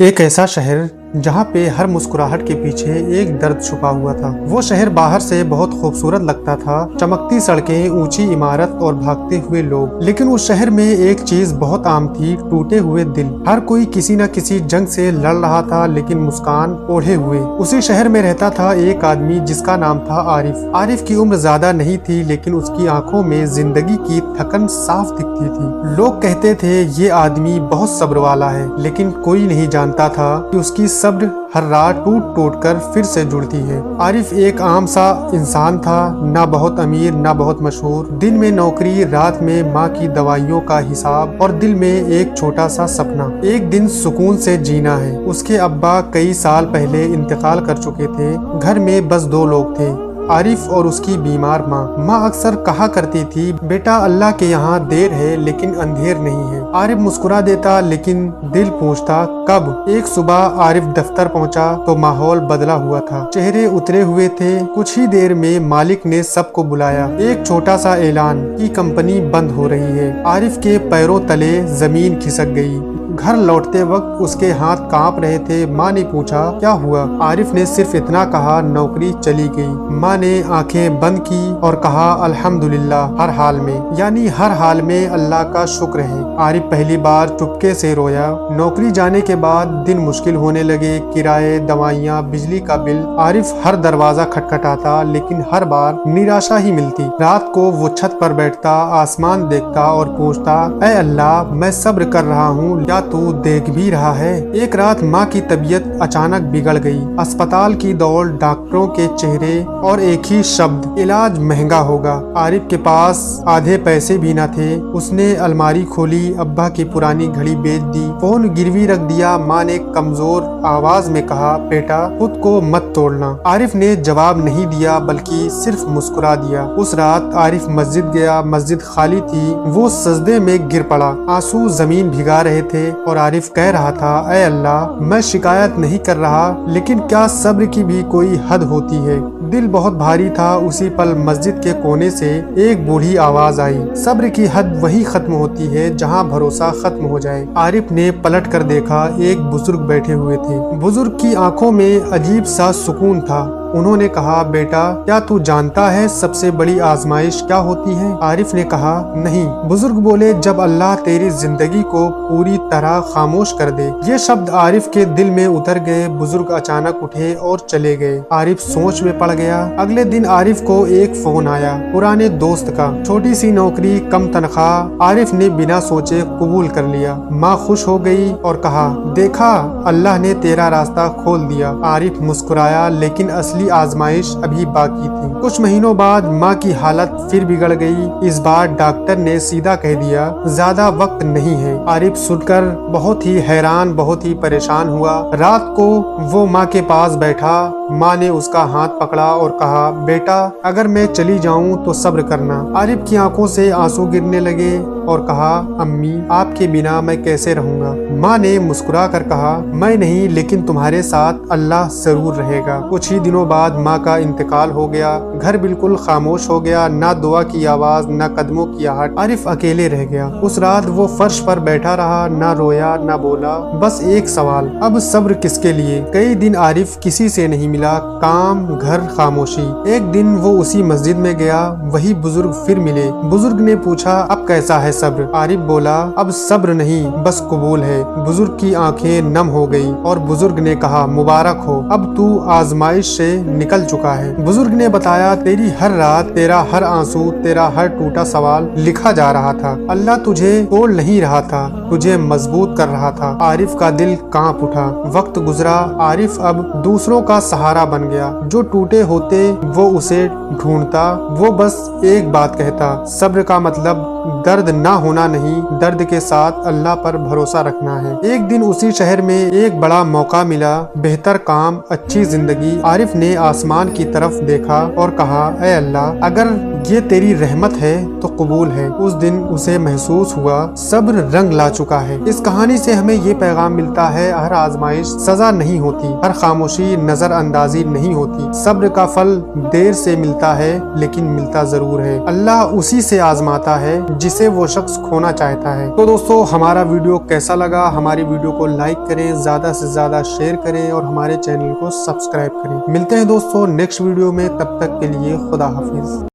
एक ऐसा शहर जहाँ पे हर मुस्कुराहट के पीछे एक दर्द छुपा हुआ था। वो शहर बाहर से बहुत खूबसूरत लगता था, चमकती सड़कें, ऊंची इमारत और भागते हुए लोग। लेकिन उस शहर में एक चीज बहुत आम थी, टूटे हुए दिल। हर कोई किसी न किसी जंग से लड़ रहा था, लेकिन मुस्कान ओढ़े हुए। उसी शहर में रहता था एक आदमी जिसका नाम था आरिफ। आरिफ की उम्र ज्यादा नहीं थी, लेकिन उसकी आंखों में जिंदगी की थकन साफ दिखती थी। लोग कहते थे ये आदमी बहुत सब्र वाला है, लेकिन कोई नहीं जानता था कि उसकी सब्र हर रात टूट टूट कर फिर से जुड़ती है। आरिफ एक आम सा इंसान था, ना बहुत अमीर ना बहुत मशहूर। दिन में नौकरी, रात में माँ की दवाइयों का हिसाब और दिल में एक छोटा सा सपना, एक दिन सुकून से जीना है। उसके अब्बा कई साल पहले इंतकाल कर चुके थे। घर में बस दो लोग थे, आरिफ और उसकी बीमार माँ। माँ अक्सर कहा करती थी, बेटा अल्लाह के यहाँ देर है लेकिन अंधेर नहीं है। आरिफ मुस्कुरा देता, लेकिन दिल पूछता कब। एक सुबह आरिफ दफ्तर पहुँचा तो माहौल बदला हुआ था। चेहरे उतरे हुए थे। कुछ ही देर में मालिक ने सबको बुलाया। एक छोटा सा ऐलान कि कंपनी बंद हो रही है। आरिफ के पैरों तले जमीन खिसक गई। घर लौटते वक्त उसके हाथ कांप रहे थे। माँ ने पूछा क्या हुआ। आरिफ ने सिर्फ इतना कहा, नौकरी चली गई। माँ ने आंखें बंद की और कहा, अल्हम्दुलिल्लाह, हर हाल में, यानी हर हाल में अल्लाह का शुक्र है। आरिफ पहली बार चुपके से रोया। नौकरी जाने के बाद दिन मुश्किल होने लगे, किराए, दवाइयाँ, बिजली का बिल। आरिफ हर दरवाजा खटखटाता, लेकिन हर बार निराशा ही मिलती। रात को वो छत पर बैठता, आसमान देखता और पूछता, ऐ अल्लाह, मैं सब्र कर रहा हूँ, क्या तू देख भी रहा है। एक रात माँ की तबीयत अचानक बिगड़ गई। अस्पताल की दौड़, डॉक्टरों के चेहरे और एक ही शब्द, इलाज महंगा होगा। आरिफ के पास आधे पैसे भी न थे। उसने अलमारी खोली, अब्बा की पुरानी घड़ी बेच दी, फोन गिरवी रख दिया। माँ ने कमजोर आवाज में कहा, बेटा खुद को मत तोड़ना। आरिफ ने जवाब नहीं दिया, बल्कि सिर्फ मुस्कुरा दिया। उस रात आरिफ मस्जिद गया। मस्जिद खाली थी। वो सजदे में गिर पड़ा। आंसू जमीन भिगा रहे थे और आरिफ कह रहा था, ऐ अल्लाह, मैं शिकायत नहीं कर रहा, लेकिन क्या सब्र की भी कोई हद होती है। दिल बहुत भारी था। उसी पल मस्जिद के कोने से एक बूढ़ी आवाज आई, सब्र की हद वही खत्म होती है जहाँ भरोसा खत्म हो जाए। आरिफ ने पलट कर देखा, एक बुजुर्ग बैठे हुए थे। बुजुर्ग की आंखों में अजीब सा सुकून था। उन्होंने कहा, बेटा क्या तू जानता है सबसे बड़ी आजमाइश क्या होती है। आरिफ ने कहा, नहीं। बुजुर्ग बोले, जब अल्लाह तेरी जिंदगी को पूरी तरह खामोश कर दे। ये शब्द आरिफ के दिल में उतर गए। बुजुर्ग अचानक उठे और चले गए। आरिफ सोच में पड़ गया। अगले दिन आरिफ को एक फोन आया, पुराने दोस्त का। छोटी सी नौकरी, कम तनख्वाह। आरिफ ने बिना सोचे कबूल कर लिया। माँ खुश हो गई और कहा, देखा, अल्लाह ने तेरा रास्ता खोल दिया। आरिफ मुस्कुराया, लेकिन असली आजमाइश अभी बाकी थी। कुछ महीनों बाद माँ की हालत फिर बिगड़ गई। इस बार डॉक्टर ने सीधा कह दिया, ज्यादा वक्त नहीं है। आरिफ सुनकर बहुत ही हैरान, बहुत ही परेशान हुआ। रात को वो माँ के पास बैठा। माँ ने उसका हाथ पकड़ा और कहा, बेटा अगर मैं चली जाऊँ तो सब्र करना। आरिफ की आंखों से आंसू गिरने लगे और कहा, अम्मी, आपके बिना मैं कैसे रहूँगा। माँ ने मुस्कुरा कर कहा, मैं नहीं, लेकिन तुम्हारे साथ अल्लाह जरूर रहेगा। कुछ ही दिनों बाद माँ का इंतकाल हो गया। घर बिल्कुल खामोश हो गया, ना दुआ की आवाज, ना कदमों की आहट। आरिफ अकेले रह गया। उस रात वो फर्श पर बैठा रहा, ना रोया ना बोला, बस एक सवाल, अब सब्र किसके लिए। कई दिन आरिफ किसी से नहीं मिला। काम, घर, खामोशी। एक दिन वो उसी मस्जिद में गया। वही बुजुर्ग फिर मिले। बुजुर्ग ने पूछा, अब कैसा है सब्र। आरिफ बोला, अब सब्र नहीं, बस कबूल है। बुजुर्ग की आंखें नम हो गई और बुजुर्ग ने कहा, मुबारक हो, अब तू आजमाइश से निकल चुका है। बुजुर्ग ने बताया, तेरी हर रात, तेरा हर आंसू, तेरा हर टूटा सवाल लिखा जा रहा था। अल्लाह तुझे तोड़ नहीं रहा था, तुझे मजबूत कर रहा था। आरिफ का दिल कांप उठा। वक्त गुजरा। आरिफ अब दूसरों का सहारा बन गया। जो टूटे होते वो उसे ढूंढता। वो बस एक बात कहता, सब्र का मतलब दर्द ना होना नहीं, दर्द के साथ अल्लाह पर भरोसा रखना है। एक दिन उसी शहर में एक बड़ा मौका मिला, बेहतर काम, अच्छी जिंदगी। आरिफ ने आसमान की तरफ देखा और कहा, ऐ अल्लाह, अगर ये तेरी रहमत है तो कबूल है। उस दिन उसे महसूस हुआ सब्र रंग ला चुका है। इस कहानी से हमें ये पैगाम मिलता है, हर आजमाइश सजा नहीं होती, हर खामोशी नजरअंदाजी नहीं होती। सब्र का फल देर से मिलता है लेकिन मिलता जरूर है। अल्लाह उसी से आजमाता है जिसे वो शख्स खोना चाहता है। तो दोस्तों, हमारा वीडियो कैसा लगा? हमारी वीडियो को लाइक करें, ज्यादा से ज्यादा शेयर करें और हमारे चैनल को सब्सक्राइब करें। मिलते हैं दोस्तों नेक्स्ट वीडियो में, तब तक के लिए खुदा हाफिज।